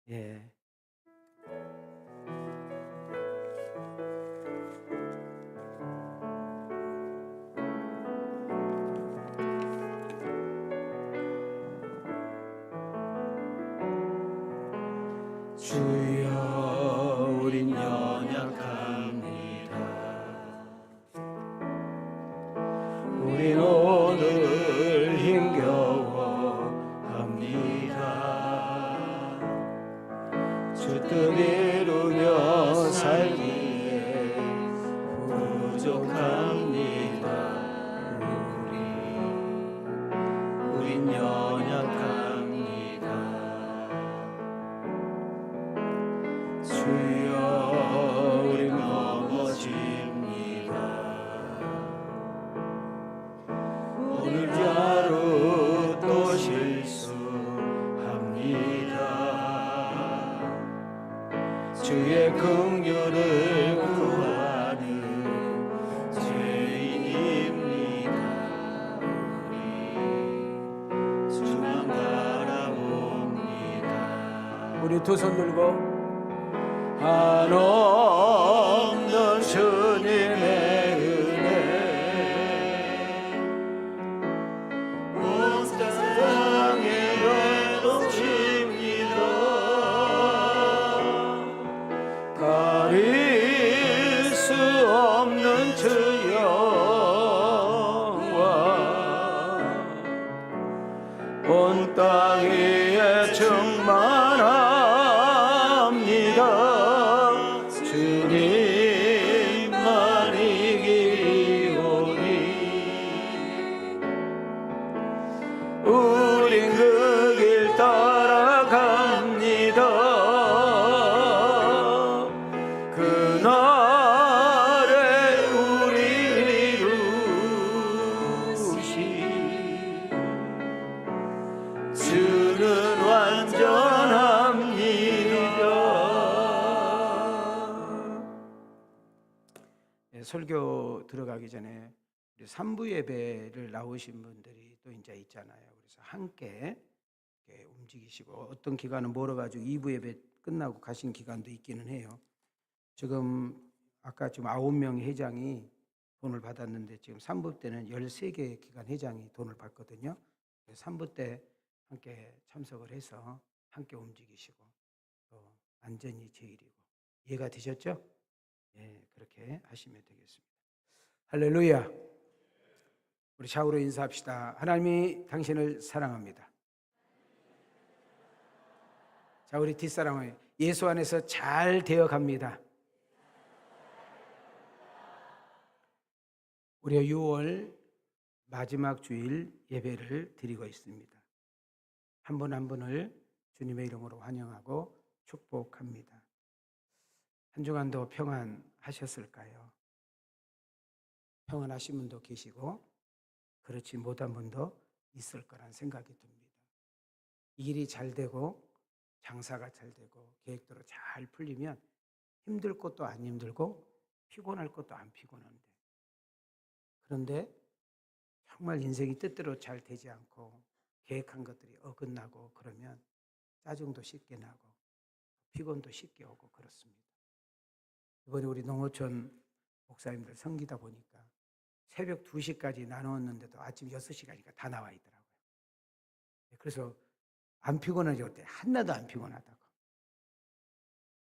예. 주여 우린 연약합니다. 우린 오늘 힘겨워합니다. 주 뜻 이루며 살기에 부족합니다. 우린 연약합니다. 주여 우린 넘어집니다. 오늘 하루 또 실수합니다. 주의 긍휼을 구하는 죄인입니다. 우리 주만 바라봅니다. 우리 두 손 들고 한없는 주님의 은혜 온 세상에 넘칩니다. 가릴 수 없는 주 영광 온 땅 위에 충만합니다. 주님만 이기오니 우린 그 길 따라갑니다. 그날에 우리 이루시 주는 완전합니다. 설교 들어가기 전에 우리 3부 예배를 나오신 분들이 또 이제 있잖아요. 그래서 함께 움직이시고 어떤 기간은 멀어가지고 2부 예배 끝나고 가신 기간도 있기는 해요. 지금 아까 지금 9명의 회장이 돈을 받았는데 지금 3부 때는 13개의 기관 회장이 돈을 받거든요. 3부 때 함께 참석을 해서 함께 움직이시고 또 안전이 제일이고 이해가 되셨죠? 예, 그렇게 하시면 되겠습니다. 할렐루야. 우리 샤우로 인사합시다. 하나님이 당신을 사랑합니다. 자, 우리 뒷사람은 예수 안에서 잘 되어갑니다. 우리가 6월 마지막 주일 예배를 드리고 있습니다. 한 분 한 분을 주님의 이름으로 환영하고 축복합니다. 한 주간도 평안하셨을까요? 평안하신 분도 계시고 그렇지 못한 분도 있을 거란 생각이 듭니다. 일이 잘 되고 장사가 잘 되고 계획대로 잘 풀리면 힘들 것도 안 힘들고 피곤할 것도 안 피곤한데, 그런데 정말 인생이 뜻대로 잘 되지 않고 계획한 것들이 어긋나고 그러면 짜증도 쉽게 나고 피곤도 쉽게 오고 그렇습니다. 이번에 우리 농어촌 목사님들 섬기다 보니까 새벽 2시까지 나누었는데도 아침 6시까지가 다 나와 있더라고요. 그래서 안 피곤하지 그때 하나도 안 피곤하다고.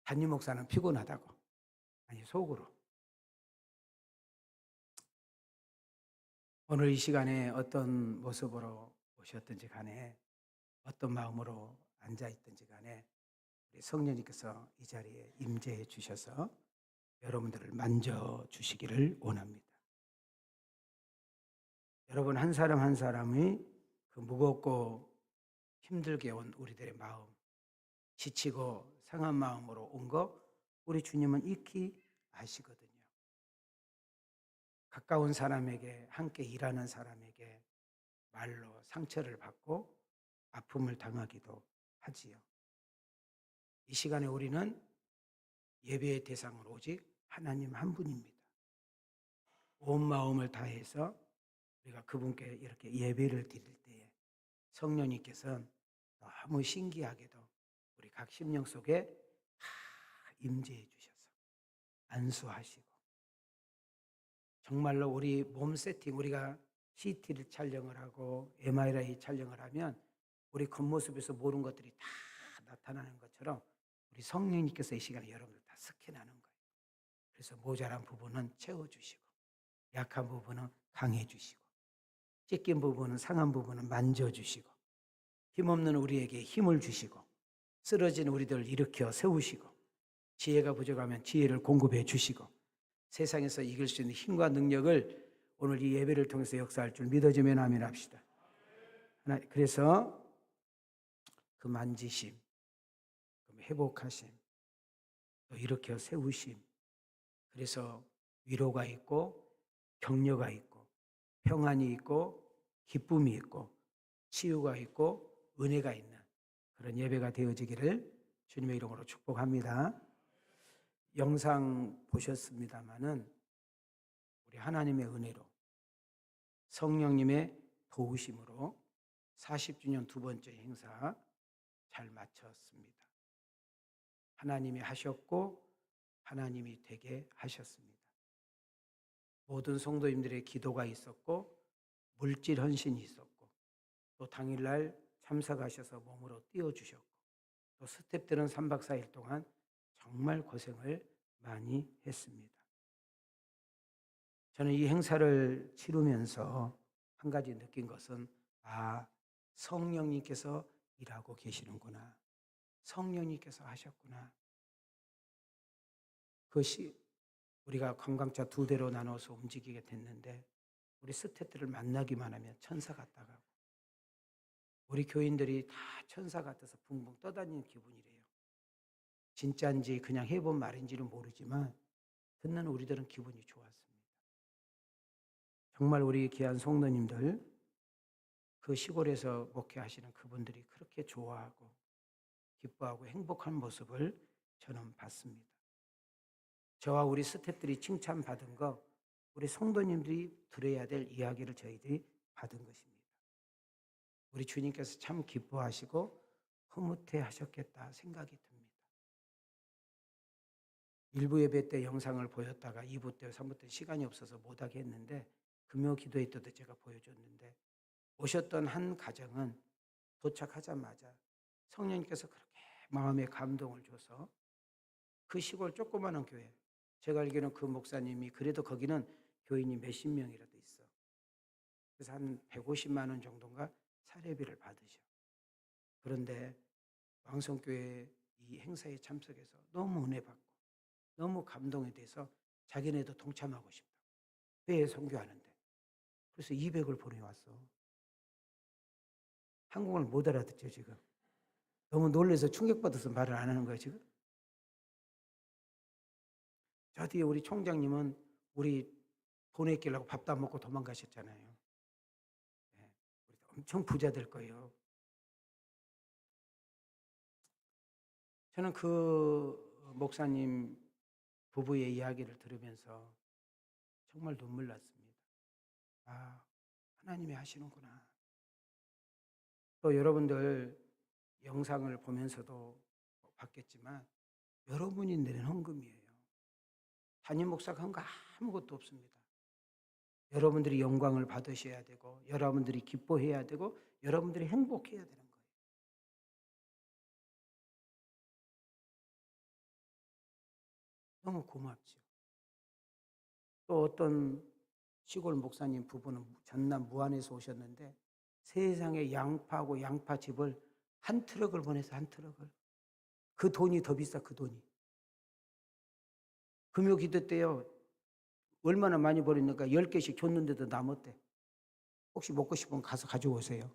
담임 목사는 피곤하다고. 아니 속으로. 오늘 이 시간에 어떤 모습으로 오셨든지 간에 어떤 마음으로 앉아있든지 간에 우리 성령님께서 이 자리에 임재해 주셔서 여러분들을 만져주시기를 원합니다. 여러분 한 사람 한 사람이 그 무겁고 힘들게 온 우리들의 마음, 지치고 상한 마음으로 온 거 우리 주님은 익히 아시거든요. 가까운 사람에게, 함께 일하는 사람에게 말로 상처를 받고 아픔을 당하기도 하지요. 이 시간에 우리는 예배의 대상은 오직 하나님 한 분입니다. 온 마음을 다해서 우리가 그분께 이렇게 예배를 드릴 때에 성령님께서는 너무 신기하게도 우리 각 심령 속에 임재해 주셔서 안수하시고, 정말로 우리 몸 세팅, 우리가 CT를 촬영을 하고 MRI 촬영을 하면 우리 겉모습에서 모든 것들이 다 나타나는 것처럼 우리 성령님께서 이 시간에 여러분들 다 스캔하는 거예요. 그래서 모자란 부분은 채워주시고, 약한 부분은 강해주시고, 찢긴 부분은, 상한 부분은 만져주시고, 힘없는 우리에게 힘을 주시고, 쓰러진 우리들을 일으켜 세우시고, 지혜가 부족하면 지혜를 공급해 주시고, 세상에서 이길 수 있는 힘과 능력을 오늘 이 예배를 통해서 역사할 줄 믿어지면 아멘 합시다. 그래서 그 만지심, 그 회복하심, 또 일으켜 세우심, 그래서 위로가 있고 격려가 있고 평안이 있고 기쁨이 있고 치유가 있고 은혜가 있는 그런 예배가 되어지기를 주님의 이름으로 축복합니다. 영상 보셨습니다마는 우리 하나님의 은혜로 성령님의 도우심으로 40주년 두 번째 행사 잘 마쳤습니다. 하나님이 하셨고 하나님이 되게 하셨습니다. 모든 성도님들의 기도가 있었고 물질 헌신이 있었고 또 당일날 참석하셔서 몸으로 띄워주셨고 또 스태프들은 3박 4일 동안 정말 고생을 많이 했습니다. 저는 이 행사를 치르면서 한 가지 느낀 것은 성령님께서 일하고 계시는구나. 성령님께서 하셨구나. 그것이 우리가 관광차 2대로 나눠서 움직이게 됐는데 우리 스태프들을 만나기만 하면 천사 같다고 하고 우리 교인들이 다 천사 같아서 붕붕 떠다니는 기분이래요. 진짜인지 그냥 해본 말인지는 모르지만 듣는 우리들은 기분이 좋았습니다. 정말 우리 귀한 성도님들, 그 시골에서 목회하시는 그분들이 그렇게 좋아하고 기뻐하고 행복한 모습을 저는 봤습니다. 저와 우리 스태프들이 칭찬받은 거 우리 성도님들이 들어야 될 이야기를 저희들이 받은 것입니다. 우리 주님께서 참 기뻐하시고 흐뭇해 하셨겠다 생각이 듭니다. 1부 예배 때 영상을 보였다가 2부 때 3부 때 시간이 없어서 못하게 했는데 금요 기도회 때도 제가 보여줬는데 오셨던 한 가정은 도착하자마자 성령님께서 그렇게 마음에 감동을 줘서 그 시골 조그마한 교회, 제가 알기로는 그 목사님이 그래도 거기는 교인이 몇십 명이라도 있어. 그래서 한 150만 원 정도인가 사례비를 받으셔. 그런데 왕성교회 이 행사에 참석해서 너무 은혜 받고 너무 감동에 대해서 자기네도 동참하고 싶다. 회에 선교하는데. 그래서 200을 보내왔어. 한국어를 못 알아듣죠 지금. 너무 놀라서 충격받아서 말을 안 하는 거야 지금. 저 뒤에 우리 총장님은 우리 보내끼려고 밥도 안 먹고 도망가셨잖아요. 네, 우리 엄청 부자 될 거예요. 저는 그 목사님 부부의 이야기를 들으면서 정말 눈물 났습니다. 하나님이 하시는구나. 또 여러분들 영상을 보면서도 봤겠지만 여러분이 내는 헌금이에요. 담임 목사가 한 거 아무것도 없습니다. 여러분들이 영광을 받으셔야 되고 여러분들이 기뻐해야 되고 여러분들이 행복해야 되는 거예요. 너무 고맙죠. 또 어떤 시골 목사님 부부는 전남 무안에서 오셨는데 세상에 양파하고 양파즙을 한 트럭을 보내서 한 트럭을. 그 돈이 더 비싸 그 돈이. 금요 기도 때요. 얼마나 많이 버리니까 10개씩 줬는데도 남았대. 혹시 먹고 싶으면 가서 가져오세요.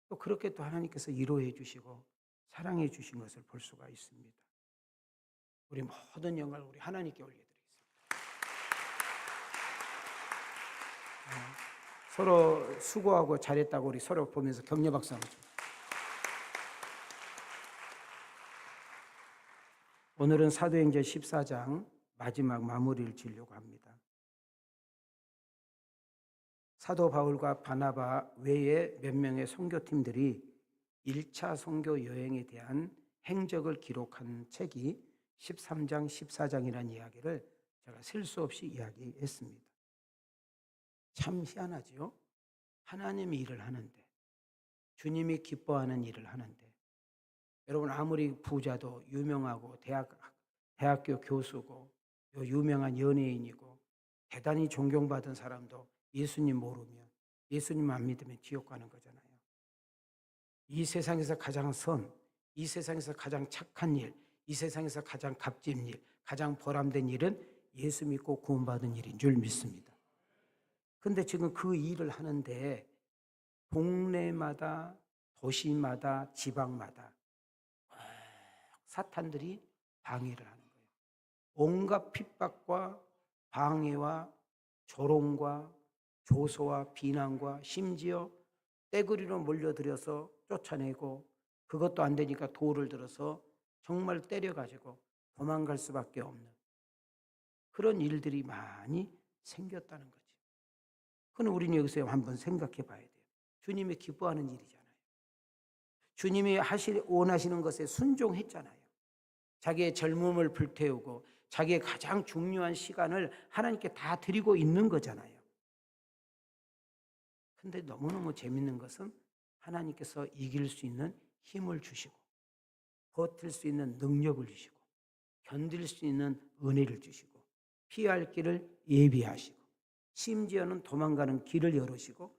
또 그렇게 또 하나님께서 위로해 주시고 사랑해 주신 것을 볼 수가 있습니다. 우리 모든 영광을 우리 하나님께 올려드리겠습니다. 서로 수고하고 잘했다고 우리 서로 보면서 격려 박수 한번 좀. 오늘은 사도행전 14장 마지막 마무리를 지으려고 합니다. 사도 바울과 바나바 외에 몇 명의 선교팀들이 1차 선교 여행에 대한 행적을 기록한 책이 13장, 14장이라는 이야기를 제가 셀 수 없이 이야기했습니다. 참 희한하지요? 하나님이 일을 하는데, 주님이 기뻐하는 일을 하는데, 여러분 아무리 부자도 유명하고 대학교 교수고 유명한 연예인이고 대단히 존경받은 사람도 예수님 모르면, 예수님 안 믿으면 지옥 가는 거잖아요. 이 세상에서 가장 이 세상에서 가장 착한 일, 이 세상에서 가장 값진 일, 가장 보람된 일은 예수 믿고 구원받은 일인 줄 믿습니다. 근데 지금 그 일을 하는데 동네마다, 도시마다, 지방마다 사탄들이 방해를 하는 거예요. 온갖 핍박과 방해와 조롱과 조소와 비난과 심지어 떼구리로 몰려들여서 쫓아내고, 그것도 안 되니까 돌을 들어서 정말 때려가지고 도망갈 수밖에 없는 그런 일들이 많이 생겼다는 거죠. 그럼 우리는 여기서 한번 생각해 봐야 돼요. 주님이 기뻐하는 일이잖아요. 주님이 원하시는 것에 순종했잖아요. 자기의 젊음을 불태우고 자기의 가장 중요한 시간을 하나님께 다 드리고 있는 거잖아요. 근데 너무너무 재밌는 것은 하나님께서 이길 수 있는 힘을 주시고 버틸 수 있는 능력을 주시고 견딜 수 있는 은혜를 주시고 피할 길을 예비하시고 심지어는 도망가는 길을 열으시고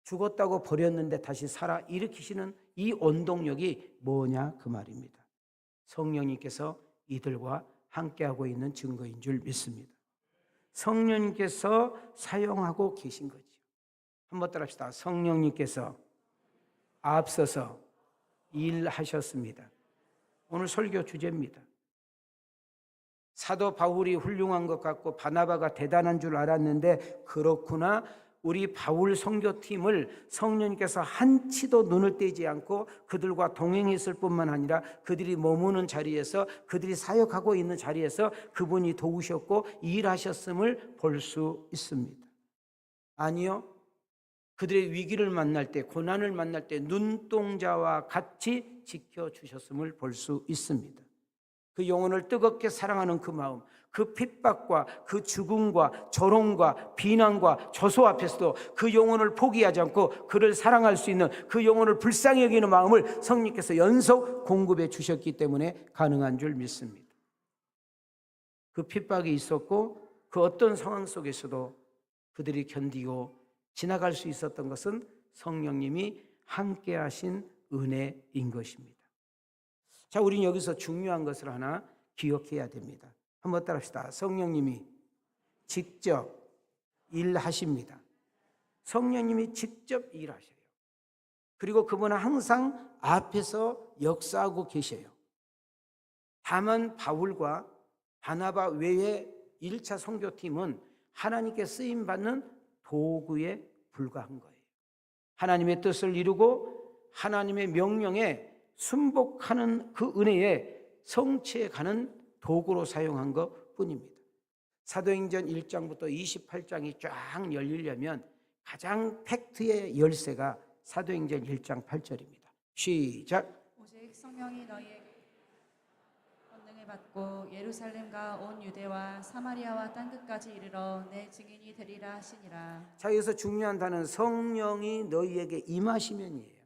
죽었다고 버렸는데 다시 살아 일으키시는 이 원동력이 뭐냐 그 말입니다. 성령님께서 이들과 함께하고 있는 증거인 줄 믿습니다. 성령님께서 사용하고 계신 거죠. 한번 따라합시다. 성령님께서 앞서서 일하셨습니다. 오늘 설교 주제입니다. 사도 바울이 훌륭한 것 같고 바나바가 대단한 줄 알았는데 그렇구나. 우리 바울 선교팀을 성령님께서 한치도 눈을 떼지 않고 그들과 동행했을 뿐만 아니라 그들이 머무는 자리에서, 그들이 사역하고 있는 자리에서 그분이 도우셨고 일하셨음을 볼 수 있습니다. 아니요, 그들의 위기를 만날 때, 고난을 만날 때 눈동자와 같이 지켜주셨음을 볼 수 있습니다. 그 영혼을 뜨겁게 사랑하는 그 마음, 그 핍박과 그 죽음과 조롱과 비난과 조소 앞에서도 그 영혼을 포기하지 않고 그를 사랑할 수 있는, 그 영혼을 불쌍히 여기는 마음을 성령께서 연속 공급해 주셨기 때문에 가능한 줄 믿습니다. 그 핍박이 있었고 그 어떤 상황 속에서도 그들이 견디고 지나갈 수 있었던 것은 성령님이 함께 하신 은혜인 것입니다. 자, 우리는 여기서 중요한 것을 하나 기억해야 됩니다. 한번 따라합시다. 성령님이 직접 일하십니다. 성령님이 직접 일하셔요. 그리고 그분은 항상 앞에서 역사하고 계셔요. 다만 바울과 바나바 외의 1차 선교팀은 하나님께 쓰임받는 도구에 불과한 거예요. 하나님의 뜻을 이루고 하나님의 명령에 순복하는 그 은혜에 성취해 가는 도구로 사용한 것 뿐입니다. 사도행전 1장부터 28장이 쫙 열리려면 가장 팩트의 열쇠가 사도행전 1장 8절입니다. 시작. 오직 성령이 너희에게 권능을 받고 예루살렘과 온 유대와 사마리아와 땅 끝까지 이르러 내 증인이 되리라 하시니라. 자, 여기서 중요한 단어는 성령이 너희에게 임하시면이에요.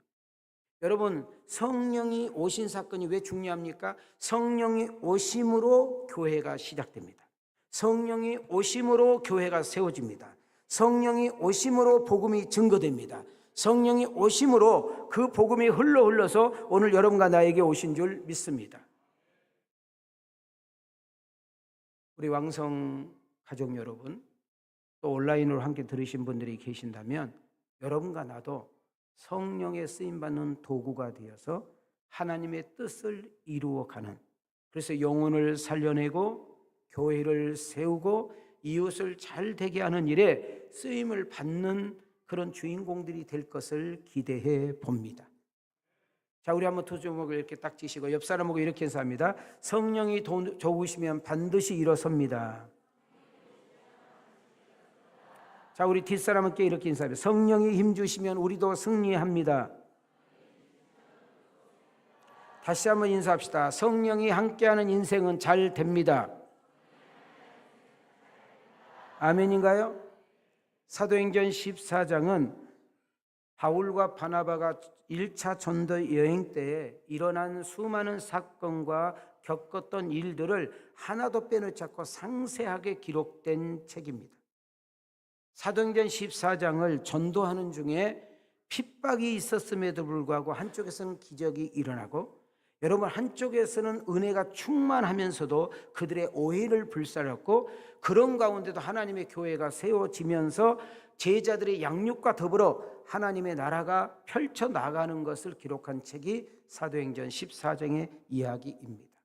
여러분, 성령이 오신 사건이 왜 중요합니까? 성령이 오심으로 교회가 시작됩니다. 성령이 오심으로 교회가 세워집니다. 성령이 오심으로 복음이 증거됩니다. 성령이 오심으로 그 복음이 흘러서 오늘 여러분과 나에게 오신 줄 믿습니다. 우리 왕성 가족 여러분, 또 온라인으로 함께 들으신 분들이 계신다면 여러분과 나도 성령의 쓰임받는 도구가 되어서 하나님의 뜻을 이루어가는, 그래서 영혼을 살려내고 교회를 세우고 이웃을 잘 되게 하는 일에 쓰임을 받는 그런 주인공들이 될 것을 기대해 봅니다. 자, 우리 한번 두 주먹을 이렇게 딱 쥐시고 옆 사람하고 이렇게 인사합니다. 성령이 도우시면 반드시 일어섭니다. 자, 우리 뒷사람께 이렇게 인사해요. 성령이 힘주시면 우리도 승리합니다. 다시 한번 인사합시다. 성령이 함께하는 인생은 잘 됩니다. 아멘인가요? 사도행전 14장은 바울과 바나바가 1차 전도 여행 때에 일어난 수많은 사건과 겪었던 일들을 하나도 빼놓지 않고 상세하게 기록된 책입니다. 사도행전 14장을 전도하는 중에 핍박이 있었음에도 불구하고 한쪽에서는 기적이 일어나고, 여러분, 한쪽에서는 은혜가 충만하면서도 그들의 오해를 불살랐고, 그런 가운데도 하나님의 교회가 세워지면서 제자들의 양육과 더불어 하나님의 나라가 펼쳐나가는 것을 기록한 책이 사도행전 14장의 이야기입니다.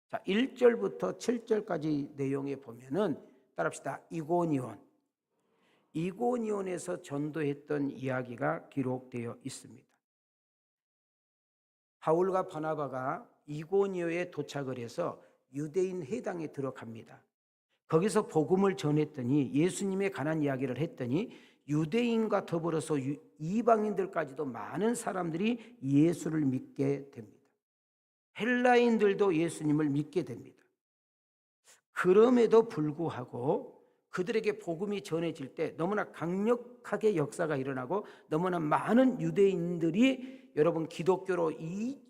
자, 1절부터 7절까지 내용에 보면은 따라합시다. 이고니온에서 전도했던 이야기가 기록되어 있습니다. 바울과 바나바가 이고니온에 도착을 해서 유대인 회당에 들어갑니다. 거기서 복음을 전했더니, 예수님에 관한 이야기를 했더니 유대인과 더불어서 이방인들까지도 많은 사람들이 예수를 믿게 됩니다. 헬라인들도 예수님을 믿게 됩니다. 그럼에도 불구하고 그들에게 복음이 전해질 때 너무나 강력하게 역사가 일어나고, 너무나 많은 유대인들이 여러분 기독교로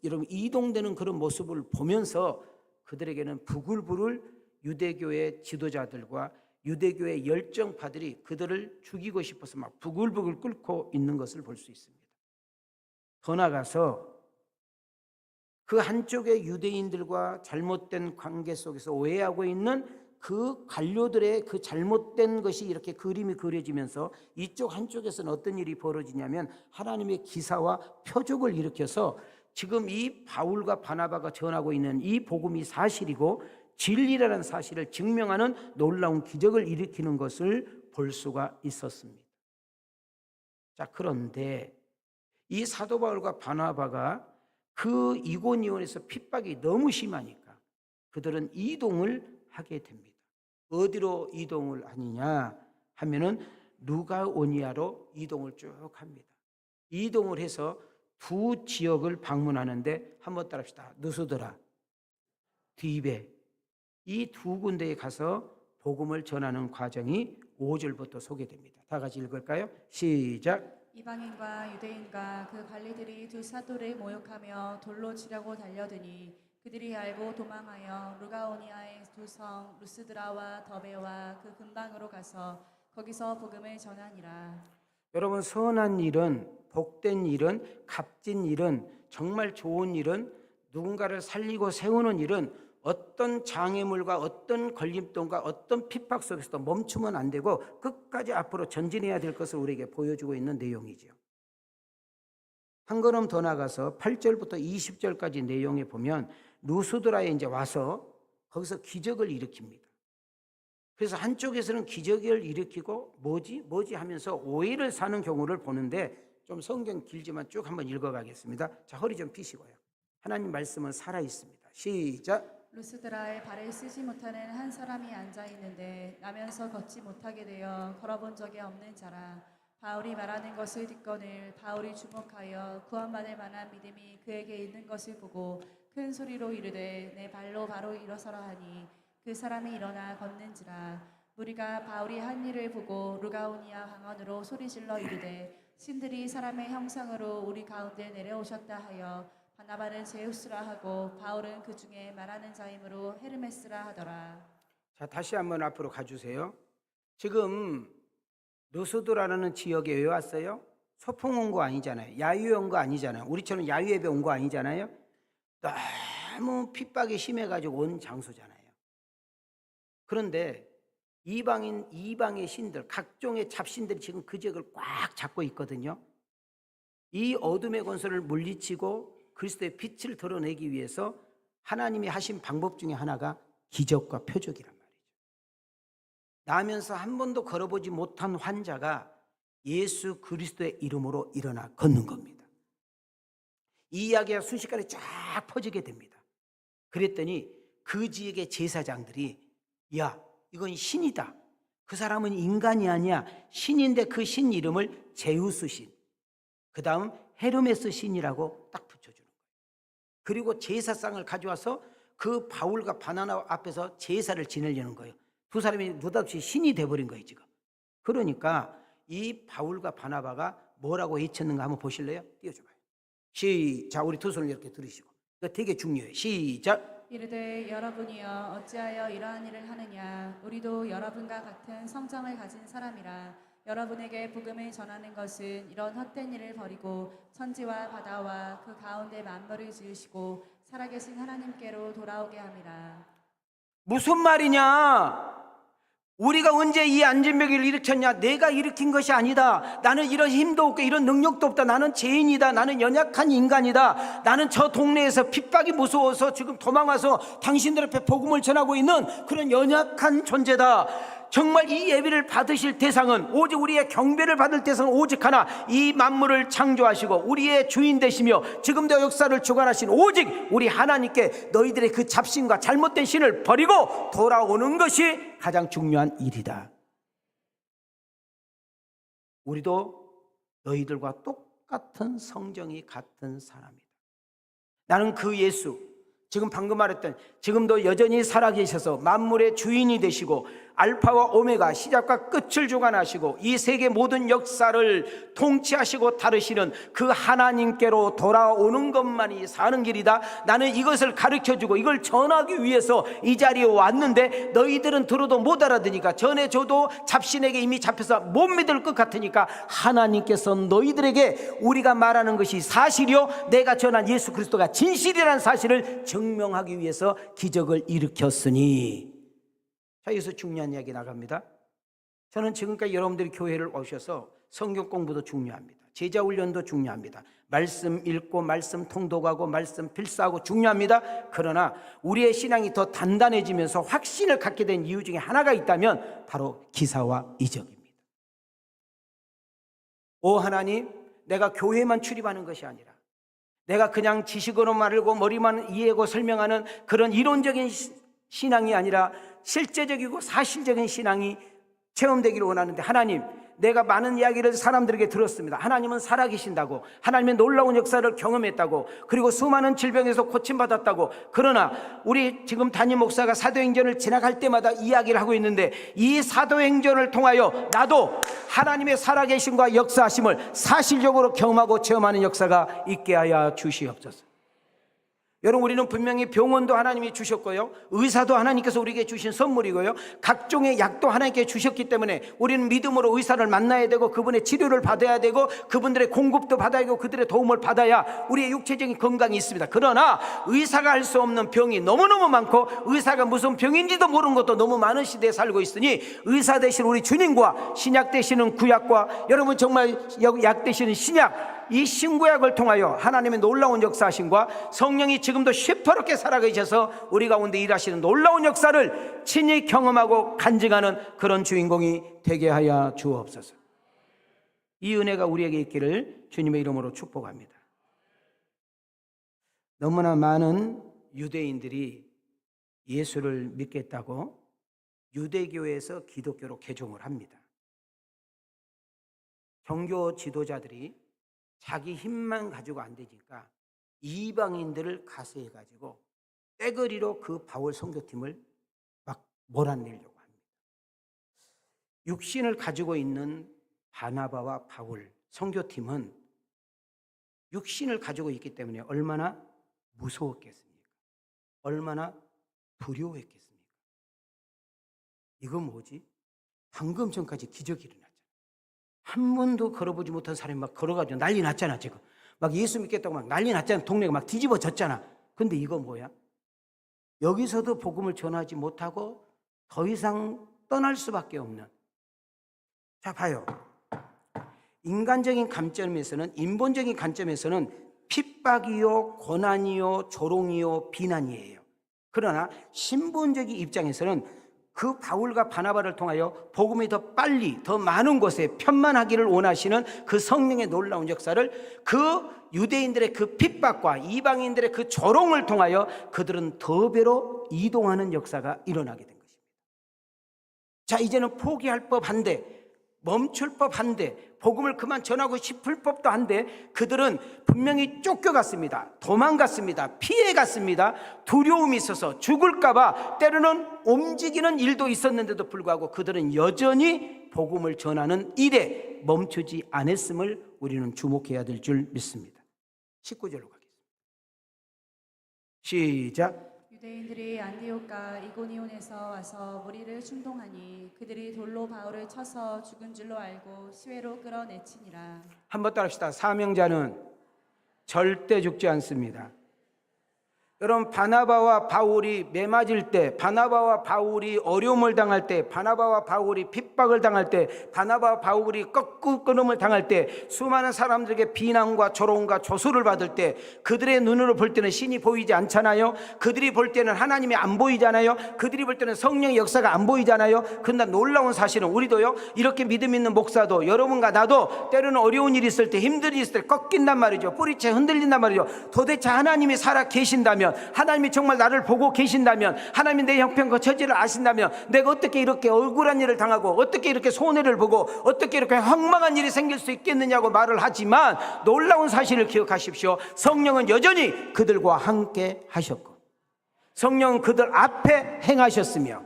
여러분 이동되는 그런 모습을 보면서 그들에게는 부글부글 유대교의 지도자들과 유대교의 열정파들이 그들을 죽이고 싶어서 막 부글부글 끓고 있는 것을 볼 수 있습니다. 더 나아가서 그 한쪽의 유대인들과 잘못된 관계 속에서 오해하고 있는 그 관료들의 그 잘못된 것이 이렇게 그림이 그려지면서 이쪽 한쪽에서는 어떤 일이 벌어지냐면 하나님의 기사와 표적을 일으켜서 지금 이 바울과 바나바가 전하고 있는 이 복음이 사실이고 진리라는 사실을 증명하는 놀라운 기적을 일으키는 것을 볼 수가 있었습니다. 자, 그런데 이 사도 바울과 바나바가 그 이고니온에서 핍박이 너무 심하니까 그들은 이동을 하게 됩니다. 어디로 이동을 하느냐 하면은 루가오니아로 이동을 쭉 합니다. 이동을 해서 두 지역을 방문하는데, 한번 따라합시다. 누스드라, 디베, 이 두 군데에 가서 복음을 전하는 과정이 5절부터 소개됩니다. 다 같이 읽을까요? 시작. 이방인과 유대인과 그 관리들이 두 사도를 모욕하며 돌로 치려고 달려드니 그들이 알고 도망하여 루가오니아의 두 성 루스드라와 더베와 그 근방으로 가서 거기서 복음을 전하니라. 여러분, 선한 일은, 복된 일은, 값진 일은, 정말 좋은 일은, 누군가를 살리고 세우는 일은 어떤 장애물과 어떤 걸림돌과 어떤 핍박 속에서도 멈추면 안 되고 끝까지 앞으로 전진해야 될 것을 우리에게 보여주고 있는 내용이죠. 한 걸음 더 나가서 8절부터 20절까지 내용에 보면 루스드라에 이제 와서 거기서 기적을 일으킵니다. 그래서 한쪽에서는 기적을 일으키고 뭐지 하면서 오해를 사는 경우를 보는데, 좀 성경 길지만 쭉 한번 읽어가겠습니다. 자, 허리 좀 펴시고요. 하나님 말씀은 살아있습니다. 시작. 루스드라에 발을 쓰지 못하는 한 사람이 앉아 있는데 나면서 걷지 못하게 되어 걸어본 적이 없는 자라. 바울이 말하는 것을 듣거늘 바울이 주목하여 구원받을 만한 믿음이 그에게 있는 것을 보고 큰 소리로 이르되 내 발로 바로 일어서라 하니 그 사람이 일어나 걷는지라. 무리가 바울이 한 일을 보고 루가오니아 방언으로 소리질러 이르되 신들이 사람의 형상으로 우리 가운데 내려오셨다 하여 바나바는 제우스라 하고 바울은 그 중에 말하는 자이므로 헤르메스라 하더라. 자, 다시 한번 앞으로 가주세요. 지금 루스드라는 지역에 왜 왔어요? 소풍 온 거 아니잖아요. 야유회 온 거 아니잖아요. 우리처럼 야유회배 온 거 아니잖아요. 너무 핍박이 심해가지고 온 장소잖아요. 그런데 이방의 신들, 각종의 잡신들이 지금 그 지역을 꽉 잡고 있거든요. 이 어둠의 권세를 물리치고 그리스도의 빛을 드러내기 위해서 하나님이 하신 방법 중에 하나가 기적과 표적이란 말이죠. 나면서 한 번도 걸어보지 못한 환자가 예수 그리스도의 이름으로 일어나 걷는 겁니다. 이 이야기가 순식간에 쫙 퍼지게 됩니다. 그랬더니 그 지역의 제사장들이, 야, 이건 신이다. 그 사람은 인간이 아니야. 신인데 그 신 이름을 제우스 신, 그 다음 헤르메스 신이라고 딱 붙여주는 거예요. 그리고 제사상을 가져와서 그 바울과 바나나 앞에서 제사를 지내려는 거예요. 두 사람이 느닷없이 신이 돼버린 거예요 지금. 그러니까 이 바울과 바나바가 뭐라고 외쳤는가 한번 보실래요? 띄워줘봐요. 시작. 우리 두 손을 이렇게 들으시고, 이거 되게 중요해요. 시작. 이르되 여러분이여 어찌하여 이러한 일을 하느냐. 우리도 여러분과 같은 성정을 가진 사람이라. 여러분에게 복음을 전하는 것은 이런 헛된 일을 버리고 천지와 바다와 그 가운데 만물을 지으시고 살아계신 하나님께로 돌아오게 함이라. 무슨 말이냐? 우리가 언제 이 안진병을 일으켰냐? 내가 일으킨 것이 아니다. 나는 이런 힘도 없고 이런 능력도 없다. 나는 죄인이다. 나는 연약한 인간이다. 나는 저 동네에서 핍박이 무서워서 지금 도망와서 당신들 앞에 복음을 전하고 있는 그런 연약한 존재다. 정말 이 예배를 받으실 대상은, 오직 우리의 경배를 받을 대상은 오직 하나, 이 만물을 창조하시고 우리의 주인 되시며 지금도 역사를 주관하신 오직 우리 하나님께 너희들의 그 잡신과 잘못된 신을 버리고 돌아오는 것이 가장 중요한 일이다. 우리도 너희들과 똑같은 성정이 같은 사람이다. 나는 그 예수, 지금 방금 말했던, 지금도 여전히 살아계셔서 만물의 주인이 되시고 알파와 오메가, 시작과 끝을 주관하시고 이 세계 모든 역사를 통치하시고 다루시는 그 하나님께로 돌아오는 것만이 사는 길이다. 나는 이것을 가르쳐주고 이걸 전하기 위해서 이 자리에 왔는데 너희들은 들어도 못 알아듣으니까, 전해줘도 잡신에게 이미 잡혀서 못 믿을 것 같으니까 하나님께서 너희들에게 우리가 말하는 것이 사실이요 내가 전한 예수 그리스도가 진실이라는 사실을 증명하기 위해서 기적을 일으켰으니. 자, 여기서 중요한 이야기 나갑니다. 저는 지금까지 여러분들이 교회를 오셔서 성경 공부도 중요합니다. 제자 훈련도 중요합니다. 말씀 읽고 말씀 통독하고 말씀 필사하고 중요합니다. 그러나 우리의 신앙이 더 단단해지면서 확신을 갖게 된 이유 중에 하나가 있다면 바로 기사와 이적입니다. 오 하나님, 내가 교회만 출입하는 것이 아니라 내가 그냥 지식으로 말하고 머리만 이해하고 설명하는 그런 이론적인 신앙이 아니라 실제적이고 사실적인 신앙이 체험되기를 원하는데, 하나님, 내가 많은 이야기를 사람들에게 들었습니다. 하나님은 살아계신다고, 하나님의 놀라운 역사를 경험했다고, 그리고 수많은 질병에서 고침받았다고. 그러나 우리 지금 담임 목사가 사도행전을 지나갈 때마다 이야기를 하고 있는데, 이 사도행전을 통하여 나도 하나님의 살아계심과 역사하심을 사실적으로 경험하고 체험하는 역사가 있게 하여 주시옵소서. 여러분, 우리는 분명히 병원도 하나님이 주셨고요, 의사도 하나님께서 우리에게 주신 선물이고요, 각종의 약도 하나님께 주셨기 때문에 우리는 믿음으로 의사를 만나야 되고 그분의 치료를 받아야 되고 그분들의 공급도 받아야 되고 그들의 도움을 받아야 우리의 육체적인 건강이 있습니다. 그러나 의사가 할 수 없는 병이 너무너무 많고 의사가 무슨 병인지도 모르는 것도 너무 많은 시대에 살고 있으니, 의사 되신 우리 주님과 신약 되시는 구약과 여러분 정말 약 되시는 신약, 이 신구약을 통하여 하나님의 놀라운 역사하심과 성령이 지금도 시퍼렇게 살아계셔서 우리 가운데 일하시는 놀라운 역사를 친히 경험하고 간증하는 그런 주인공이 되게 하여 주옵소서. 이 은혜가 우리에게 있기를 주님의 이름으로 축복합니다. 너무나 많은 유대인들이 예수를 믿겠다고 유대교에서 기독교로 개종을 합니다. 종교 지도자들이 자기 힘만 가지고 안 되니까 이방인들을 가세해가지고 떼거리로 그 바울 선교팀을 막 몰아내려고 합니다. 육신을 가지고 있는 바나바와 바울 선교팀은 육신을 가지고 있기 때문에 얼마나 무서웠겠습니까? 얼마나 두려워했겠습니까? 이건 뭐지? 방금 전까지 기적이 일어났잖아. 한 번도 걸어보지 못한 사람이 막 걸어가지고 난리 났잖아. 지금 막 예수 믿겠다고 막 난리 났잖아. 동네가 막 뒤집어졌잖아. 근데 이거 뭐야? 여기서도 복음을 전하지 못하고 더 이상 떠날 수밖에 없는. 자, 봐요. 인간적인 관점에서는, 인본적인 관점에서는 핍박이요, 고난이요, 조롱이요, 비난이에요. 그러나 신분적인 입장에서는 그 바울과 바나바를 통하여 복음이 더 빨리, 더 많은 곳에 편만하기를 원하시는 그 성령의 놀라운 역사를, 그 유대인들의 그 핍박과 이방인들의 그 조롱을 통하여 그들은 더 배로 이동하는 역사가 일어나게 된 것입니다. 자, 이제는 포기할 법한데 멈출 법한데, 복음을 그만 전하고 싶을 법도 한데 그들은 분명히 쫓겨갔습니다. 도망갔습니다. 피해갔습니다. 두려움이 있어서 죽을까 봐 때로는 움직이는 일도 있었는데도 불구하고 그들은 여전히 복음을 전하는 일에 멈추지 않았음을 우리는 주목해야 될 줄 믿습니다. 19절로 가겠습니다. 시작. 유대인들이 안디옥과 이고니온에서 와서 무리를 충동하니 그들이 돌로 바울을 쳐서 죽은 줄로 알고 시외로 끌어내치니라. 한번 따라합시다. 사명자는 절대 죽지 않습니다. 여러분, 바나바와 바울이 매맞을 때, 바나바와 바울이 어려움을 당할 때, 바나바와 바울이 핍박을 당할 때, 바나바와 바울이 꺾음을 당할 때, 수많은 사람들에게 비난과 조롱과 조소를 받을 때 그들의 눈으로 볼 때는 신이 보이지 않잖아요. 그들이 볼 때는 하나님이 안 보이잖아요. 그들이 볼 때는 성령의 역사가 안 보이잖아요. 그러나 놀라운 사실은 우리도요, 이렇게 믿음 있는 목사도 여러분과 나도 때로는 어려운 일이 있을 때, 힘든 일이 있을 때 꺾인단 말이죠. 뿌리채 흔들린단 말이죠. 도대체 하나님이 살아 계신다면, 하나님이 정말 나를 보고 계신다면, 하나님이 내 형편과 처지를 아신다면 내가 어떻게 이렇게 억울한 일을 당하고 어떻게 이렇게 손해를 보고 어떻게 이렇게 황망한 일이 생길 수 있겠느냐고 말을 하지만, 놀라운 사실을 기억하십시오. 성령은 여전히 그들과 함께 하셨고, 성령은 그들 앞에 행하셨으며,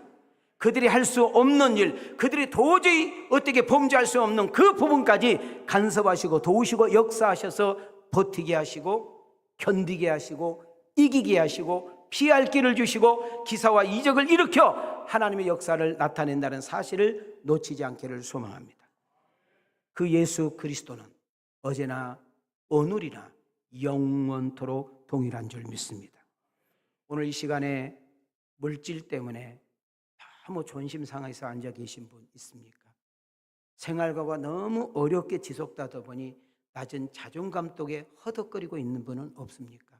그들이 할 수 없는 일, 그들이 도저히 어떻게 범죄할 수 없는 그 부분까지 간섭하시고 도우시고 역사하셔서 버티게 하시고 견디게 하시고 이기게 하시고 피할 길을 주시고 기사와 이적을 일으켜 하나님의 역사를 나타낸다는 사실을 놓치지 않기를 소망합니다. 그 예수 그리스도는 어제나 오늘이나 영원토록 동일한 줄 믿습니다. 오늘 이 시간에 물질 때문에 너무 존심 상해서 앉아 계신 분 있습니까? 생활과가 너무 어렵게 지속되다 보니 낮은 자존감 속에 허덕거리고 있는 분은 없습니까?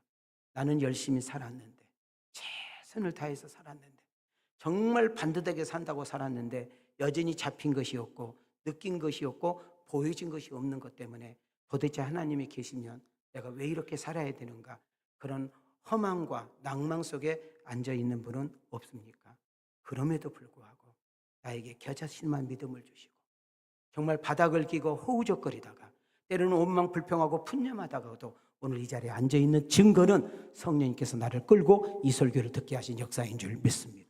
나는 열심히 살았는데, 최선을 다해서 살았는데, 정말 반듯하게 산다고 살았는데 여전히 잡힌 것이 없고 느낀 것이 없고 보여진 것이 없는 것 때문에 도대체 하나님이 계시면 내가 왜 이렇게 살아야 되는가, 그런 허망과 낭망 속에 앉아있는 분은 없습니까? 그럼에도 불구하고 나에게 겨자씨만 믿음을 주시고 정말 바닥을 끼고 허우적거리다가 때로는 원망불평하고 풋념하다가도 오늘 이 자리에 앉아있는 증거는 성령님께서 나를 끌고 이 설교를 듣게 하신 역사인 줄 믿습니다.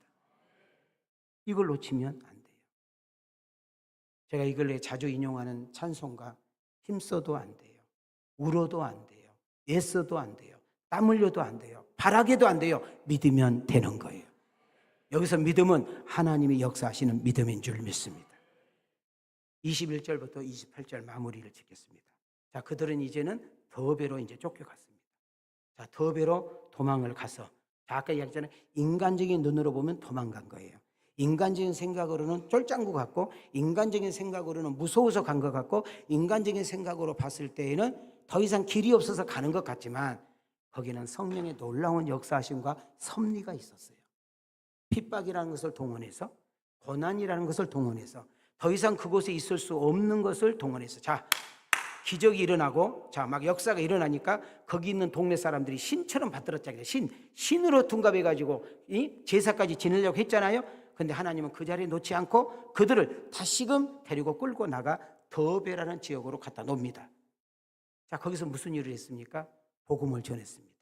이걸 놓치면 안 돼요. 제가 이 근래에 자주 인용하는 찬송가, 힘써도 안 돼요, 울어도 안 돼요, 애써도 안 돼요, 땀 흘려도 안 돼요, 바라게도 안 돼요. 믿으면 되는 거예요. 여기서 믿음은 하나님이 역사하시는 믿음인 줄 믿습니다. 21절부터 28절 마무리를 짓겠습니다. 자, 그들은 이제는 더베로 이제 쫓겨갔습니다. 자, 더베로 도망을 가서, 자, 아까 이야기했잖아요. 인간적인 눈으로 보면 도망간 거예요. 인간적인 생각으로는 쫄짱구 같고, 인간적인 생각으로는 무서워서 간 것 같고, 인간적인 생각으로 봤을 때에는 더 이상 길이 없어서 가는 것 같지만 거기는 성령의 놀라운 역사하심과 섭리가 있었어요. 핍박이라는 것을 동원해서, 고난이라는 것을 동원해서, 더 이상 그곳에 있을 수 없는 것을 동원해서, 자, 기적이 일어나고, 자, 막 역사가 일어나니까 거기 있는 동네 사람들이 신처럼 받들었잖아요. 신으로 둔갑해가지고 이 제사까지 지내려고 했잖아요. 근데 하나님은 그 자리에 놓지 않고 그들을 다시금 데리고 끌고 나가 더베라는 지역으로 갖다 놓습니다. 자, 거기서 무슨 일을 했습니까? 복음을 전했습니다.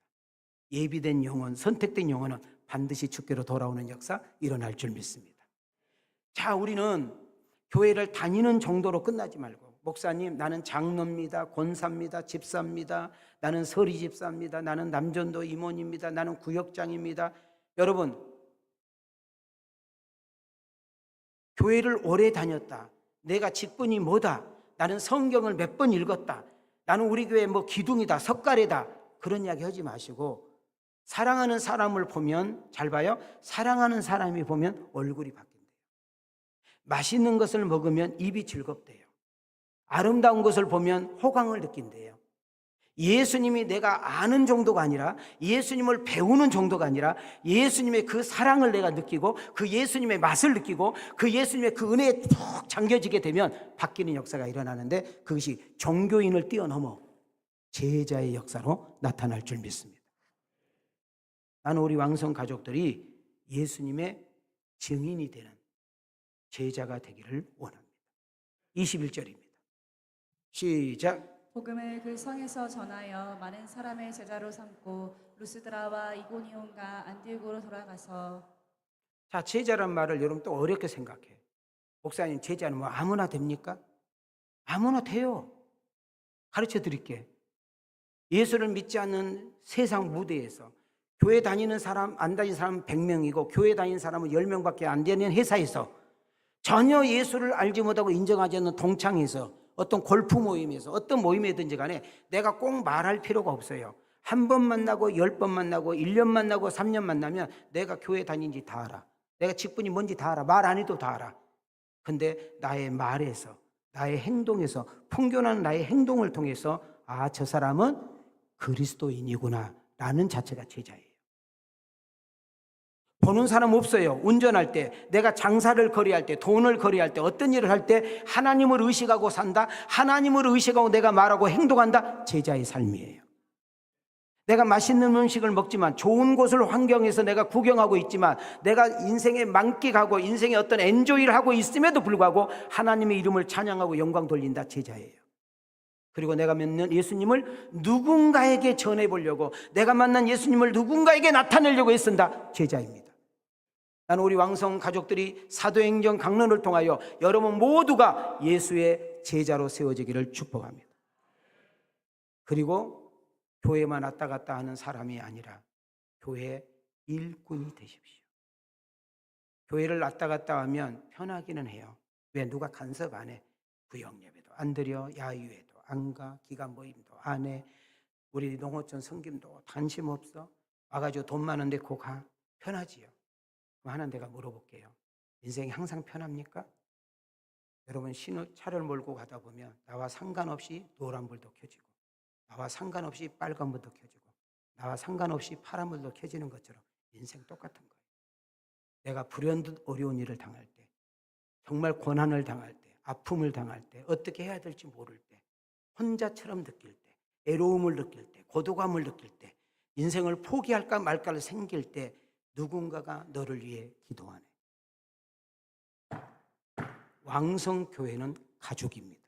예비된 영혼, 선택된 영혼은 반드시 주께로 돌아오는 역사 일어날 줄 믿습니다. 자, 우리는 교회를 다니는 정도로 끝나지 말고, 목사님, 나는 장로입니다, 권사입니다, 집사입니다, 나는 서리 집사입니다, 나는 남전도 임원입니다, 나는 구역장입니다. 여러분, 교회를 오래 다녔다, 내가 직분이 뭐다, 나는 성경을 몇 번 읽었다, 나는 우리 교회 뭐 기둥이다, 석가래다, 그런 이야기 하지 마시고, 사랑하는 사람을 보면, 잘 봐요, 사랑하는 사람이 보면 얼굴이 바뀐대요. 맛있는 것을 먹으면 입이 즐겁대요. 아름다운 것을 보면 호강을 느낀대요. 예수님이 내가 아는 정도가 아니라, 예수님을 배우는 정도가 아니라, 예수님의 그 사랑을 내가 느끼고 그 예수님의 맛을 느끼고 그 예수님의 그 은혜에 푹 잠겨지게 되면 바뀌는 역사가 일어나는데, 그것이 종교인을 뛰어넘어 제자의 역사로 나타날 줄 믿습니다. 나는 우리 왕성 가족들이 예수님의 증인이 되는 제자가 되기를 원합니다. 21절입니다. 시작. 복음을 그 성에서 전하여 많은 사람의 제자로 삼고 루스드라와 이고니온과 안디옥으로 돌아가서. 자, 제자란 말을 여러분 또 어렵게 생각해. 목사님, 제자는 뭐 아무나 됩니까? 아무나 돼요. 가르쳐 드릴게. 예수를 믿지 않는 세상 무대에서 교회 다니는 사람, 안 다니는 사람 100명이고 교회 다니는 사람은 10명밖에 안 되는 회사에서 전혀 예수를 알지 못하고 인정하지 않는 동창에서 어떤 골프 모임에서 어떤 모임이든지 간에 내가 꼭 말할 필요가 없어요. 한 번 만나고 10번 만나고 1년 만나고 3년 만나면 내가 교회 다닌지 다 알아. 내가 직분이 뭔지 다 알아. 말 안 해도 다 알아. 근데 나의 말에서, 나의 행동에서, 풍겨나는 나의 행동을 통해서 아, 저 사람은 그리스도인이구나 라는 자체가 제자예요. 보는 사람 없어요. 운전할 때, 내가 장사를 거래할 때, 돈을 거래할 때, 어떤 일을 할 때 하나님을 의식하고 산다. 하나님을 의식하고 내가 말하고 행동한다. 제자의 삶이에요. 내가 맛있는 음식을 먹지만 좋은 곳을 환경에서 내가 구경하고 있지만 내가 인생에 만끽하고 인생에 어떤 엔조이를 하고 있음에도 불구하고 하나님의 이름을 찬양하고 영광 돌린다. 제자예요. 그리고 내가 믿는 예수님을 누군가에게 전해보려고, 내가 만난 예수님을 누군가에게 나타내려고 애쓴다. 제자입니다. 나는 우리 왕성 가족들이 사도행전 강론을 통하여 여러분 모두가 예수의 제자로 세워지기를 축복합니다. 그리고 교회만 왔다 갔다 하는 사람이 아니라 교회 일꾼이 되십시오. 교회를 왔다 갔다 하면 편하기는 해요. 왜? 누가 간섭 안 해. 구역 예배도 안 드려, 야유회도 안 가, 기간 모임도 안 해, 우리 농어촌 성김도 관심 없어. 와가지고 돈 많은데 고 가. 편하지요. 그럼 하나 내가 물어볼게요. 인생이 항상 편합니까? 여러분 차를 몰고 가다 보면 나와 상관없이 노란불도 켜지고 나와 상관없이 빨간불도 켜지고 나와 상관없이 파란불도 켜지는 것처럼 인생 똑같은 거예요. 내가 불현듯 어려운 일을 당할 때, 정말 고난을 당할 때, 아픔을 당할 때, 어떻게 해야 될지 모를 때, 혼자처럼 느낄 때, 애로움을 느낄 때, 고독함을 느낄 때, 인생을 포기할까 말까를 생길 때 누군가가 너를 위해 기도하네. 왕성교회는 가족입니다.